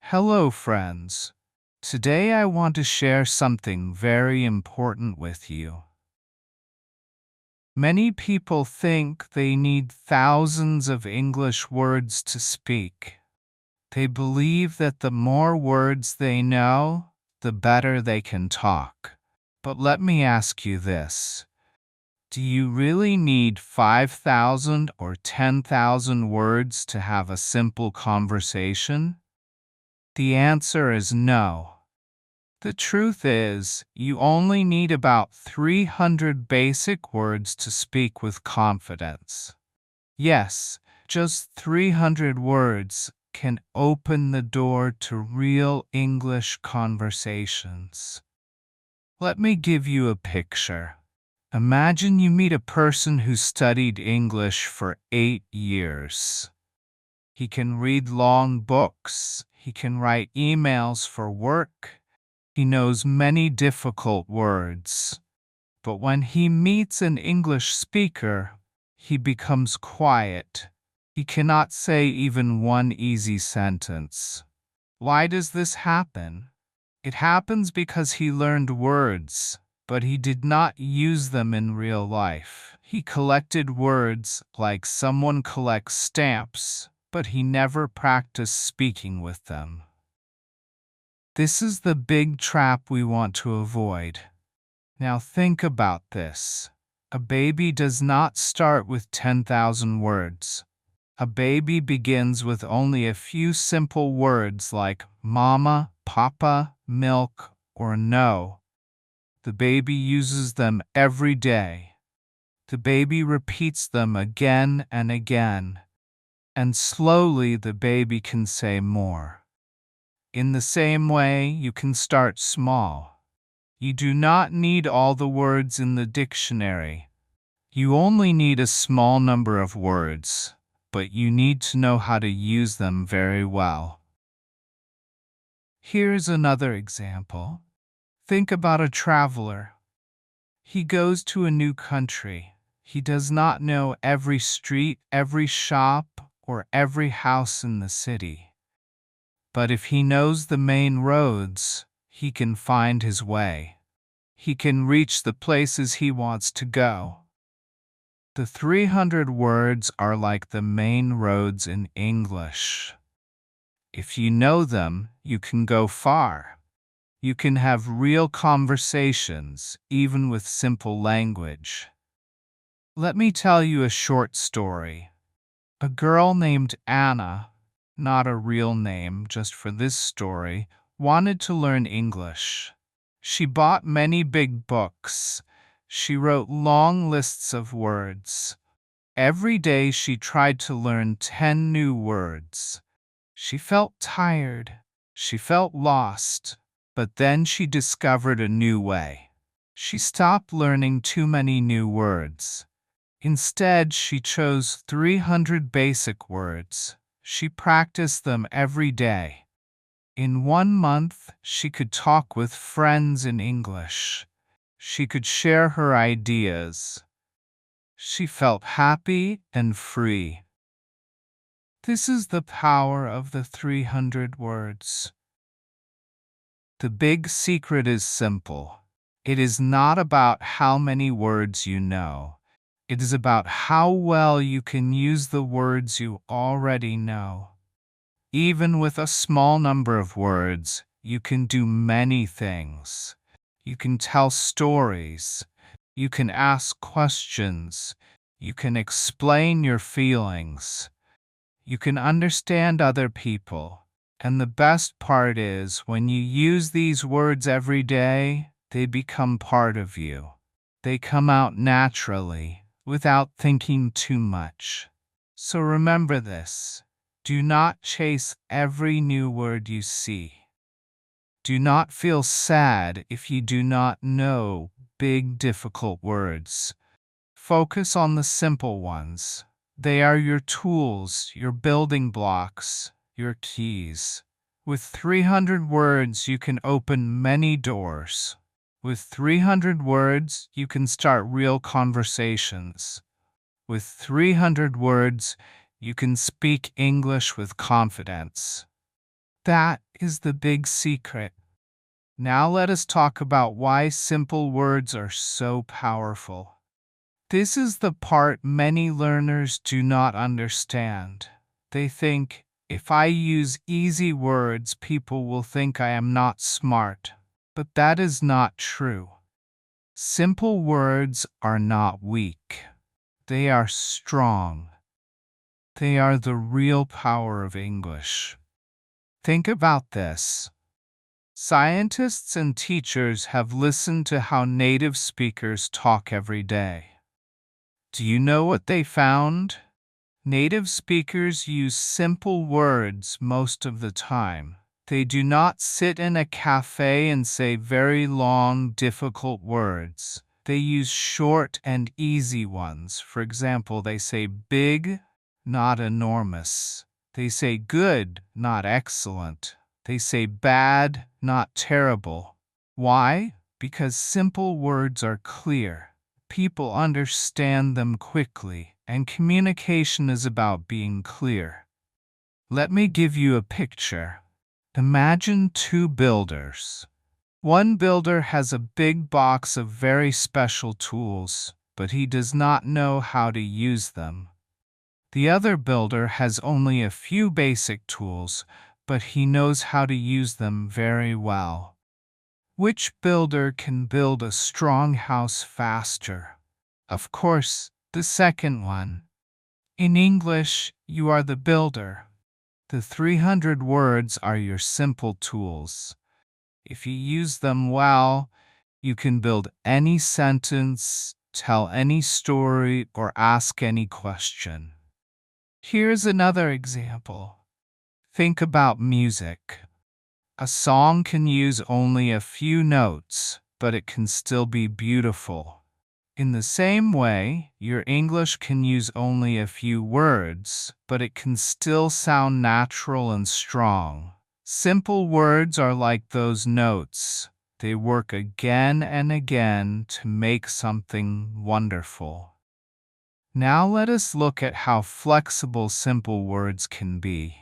Hello, friends. Today I want to share something very important with you. Many people think they need thousands of English words to speak. They believe that the more words they know, the better they can talk. But let me ask you this. Do you really need 5,000 or 10,000 words to have a simple conversation? The answer is no. The truth is, you only need about 300 basic words to speak with confidence. Yes, just 300 words can open the door to real English conversations. Let me give you a picture. Imagine you meet a person who studied English for 8 years. He can read long books, he can write emails for work, he knows many difficult words, but when he meets an English speaker, he becomes quiet. He cannot say even one easy sentence. Why does this happen? It happens because he learned words, but he did not use them in real life. He collected words like someone collects stamps, but he never practiced speaking with them. This is the big trap we want to avoid. Now think about this. A baby does not start with 10,000 words. A baby begins with only a few simple words like mama, papa, milk, or no. The baby uses them every day. The baby repeats them again and again, and slowly the baby can say more. In the same way, you can start small. You do not need all the words in the dictionary. You only need a small number of words, but you need to know how to use them very well. Here's another example. Think about a traveler. He goes to a new country. He does not know every street, every shop, or every house in the city. But if he knows the main roads, he can find his way. He can reach the places he wants to go. The 300 words are like the main roads in English. If you know them, you can go far. You can have real conversations, even with simple language. Let me tell you a short story. A girl named Anna, not a real name just for this story, wanted to learn English. She bought many big books. She wrote long lists of words. Every day she tried to learn 10 new words. She felt tired. She felt lost. But then she discovered a new way. She stopped learning too many new words. Instead, she chose 300 basic words. She practiced them every day. In 1 month, she could talk with friends in English. She could share her ideas. She felt happy and free. This is the power of the 300 words. The big secret is simple. It is not about how many words you know. It is about how well you can use the words you already know. Even with a small number of words, you can do many things. You can tell stories. You can ask questions. You can explain your feelings. You can understand other people. And the best part is, when you use these words every day, they become part of you. They come out naturally, without thinking too much. So remember this. Do not chase every new word you see. Do not feel sad if you do not know big, difficult words. Focus on the simple ones. They are your tools, your building blocks, your keys. With 300 words, you can open many doors. With 300 words, you can start real conversations. With 300 words, you can speak English with confidence. That is the big secret. Now let us talk about why simple words are so powerful. This is the part many learners do not understand. They think, if I use easy words, people will think I am not smart. But that is not true. Simple words are not weak. They are strong. They are the real power of English. Think about this. Scientists and teachers have listened to how native speakers talk every day. Do you know what they found? Native speakers use simple words most of the time. They do not sit in a cafe and say very long, difficult words. They use short and easy ones. For example, they say big, not enormous. They say good, not excellent. They say bad, not terrible. Why? Because simple words are clear. People understand them quickly, and communication is about being clear. Let me give you a picture. Imagine two builders. One builder has a big box of very special tools, but he does not know how to use them. The other builder has only a few basic tools, but he knows how to use them very well. Which builder can build a strong house faster? Of course, the second one. In English, you are the builder. The 300 words are your simple tools. If you use them well, you can build any sentence, tell any story, or ask any question. Here's another example. Think about music. A song can use only a few notes, but it can still be beautiful. In the same way, your English can use only a few words, but it can still sound natural and strong. Simple words are like those notes. They work again and again to make something wonderful. Now let us look at how flexible simple words can be.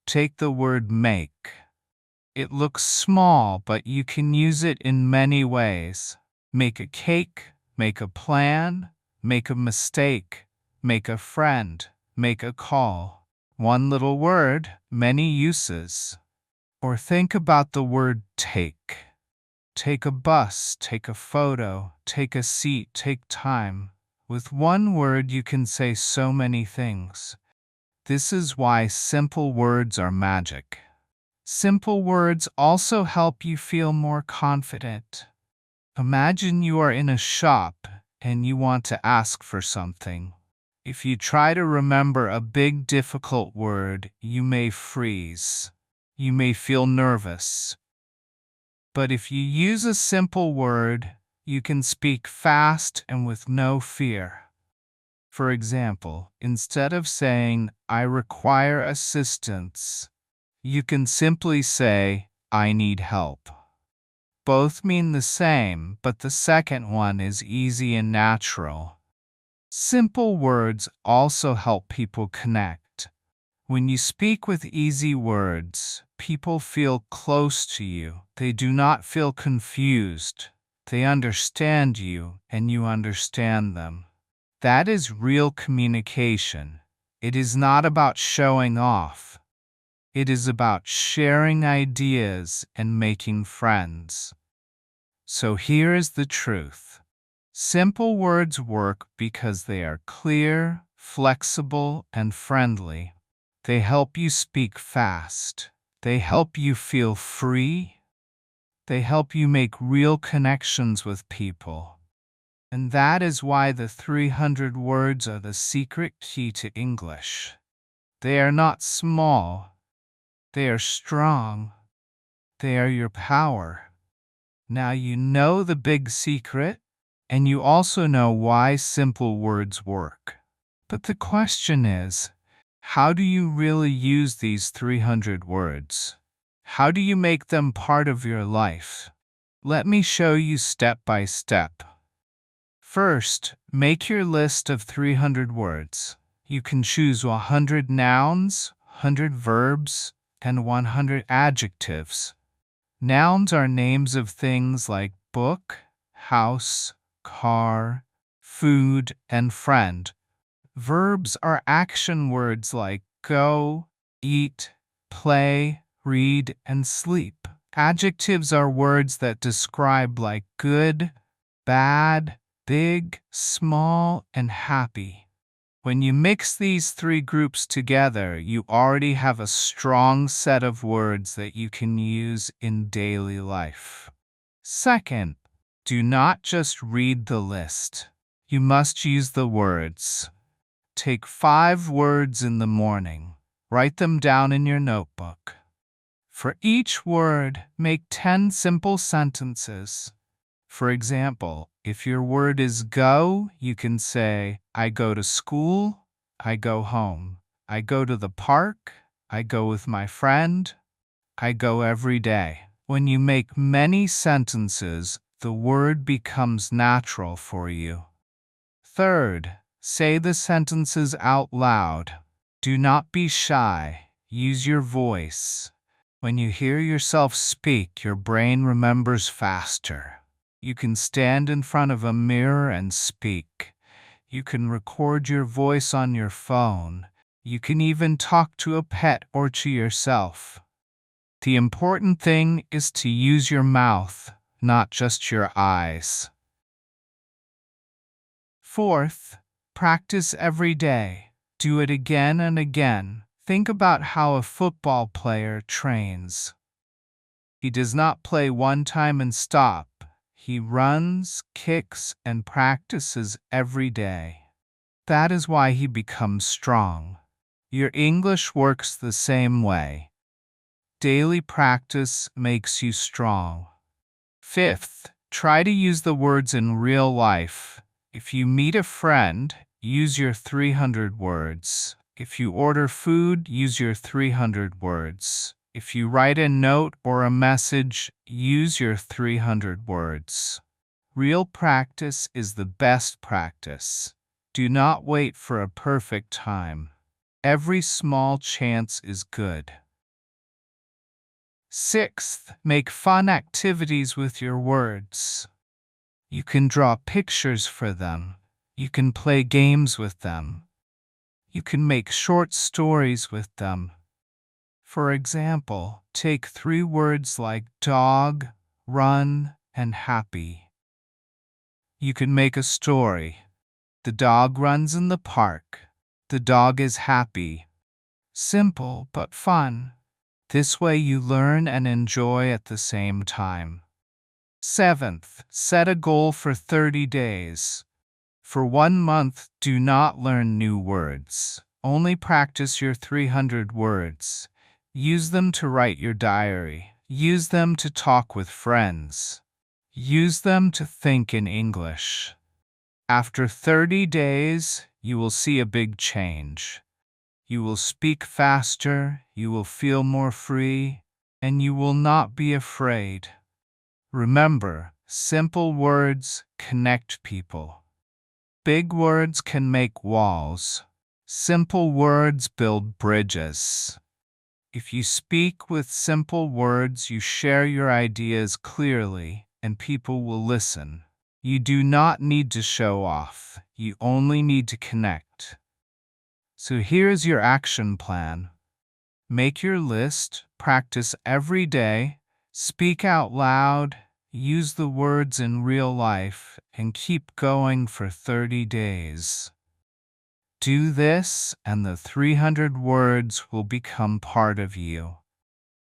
Take the word make. It looks small, but you can use it in many ways. Make a cake, make a plan, make a mistake, make a friend, make a call. One little word, many uses. Or think about the word take. Take a bus, take a photo, take a seat, take time. With one word you can say so many things. This is why simple words are magic. Simple words also help you feel more confident. Imagine you are in a shop and you want to ask for something. If you try to remember a big difficult word, you may freeze. You may feel nervous. But if you use a simple word, you can speak fast and with no fear. For example, instead of saying, I require assistance, you can simply say, I need help. Both mean the same, but the second one is easy and natural. Simple words also help people connect. When you speak with easy words, people feel close to you. They do not feel confused. They understand you, and you understand them. That is real communication. It is not about showing off. It is about sharing ideas and making friends. So here is the truth. Simple words work because they are clear, flexible, and friendly. They help you speak fast. They help you feel free. They help you make real connections with people. And that is why the 300 words are the secret key to English. They are not small. They are strong. They are your power. Now you know the big secret, and you also know why simple words work. But the question is, how do you really use these 300 words? How do you make them part of your life? Let me show you step by step. First, make your list of 300 words. You can choose 100 nouns, 100 verbs, and 100 adjectives. Nouns are names of things like book, house, car, food, and friend. Verbs are action words like go, eat, play, read, and sleep. Adjectives are words that describe like good, bad, big, small, and happy. When you mix these three groups together, you already have a strong set of words that you can use in daily life. Second, do not just read the list. You must use the words. Take 5 words in the morning. Write them down in your notebook. For each word, make 10 simple sentences. For example, if your word is go, you can say, I go to school, I go home. I go to the park, I go with my friend, I go every day. When you make many sentences, the word becomes natural for you. Third, say the sentences out loud. Do not be shy. Use your voice. When you hear yourself speak, your brain remembers faster. You can stand in front of a mirror and speak. You can record your voice on your phone. You can even talk to a pet or to yourself. The important thing is to use your mouth, not just your eyes. Fourth, practice every day. Do it again and again. Think about how a football player trains. He does not play one time and stop. He runs, kicks, and practices every day. That is why he becomes strong. Your English works the same way. Daily practice makes you strong. Fifth, try to use the words in real life. If you meet a friend, use your 300 words. If you order food, use your 300 words. If you write a note or a message, use your 300 words. Real practice is the best practice. Do not wait for a perfect time. Every small chance is good. Sixth, make fun activities with your words. You can draw pictures for them. You can play games with them. You can make short stories with them. For example, take 3 words like dog, run, and happy. You can make a story. The dog runs in the park. The dog is happy. Simple but fun. This way you learn and enjoy at the same time. Seventh, set a goal for 30 days. For 1 month, do not learn new words. Only practice your 300 words. Use them to write your diary. Use them to talk with friends. Use them to think in English. After 30 days, you will see a big change. You will speak faster, you will feel more free, and you will not be afraid. Remember, simple words connect people. Big words can make walls. Simple words build bridges. If you speak with simple words, you share your ideas clearly, and people will listen. You do not need to show off. You only need to connect. So here's your action plan. Make your list, practice every day, speak out loud, use the words in real life, and keep going for 30 days. Do this, and the 300 words will become part of you.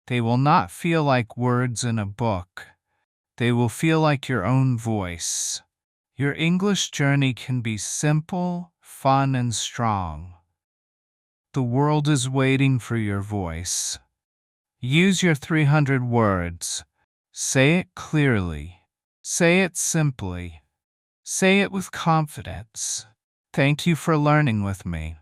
They will not feel like words in a book. They will feel like your own voice. Your English journey can be simple, fun, and strong. The world is waiting for your voice. Use your 300 words. Say it clearly. Say it simply. Say it with confidence. Thank you for learning with me.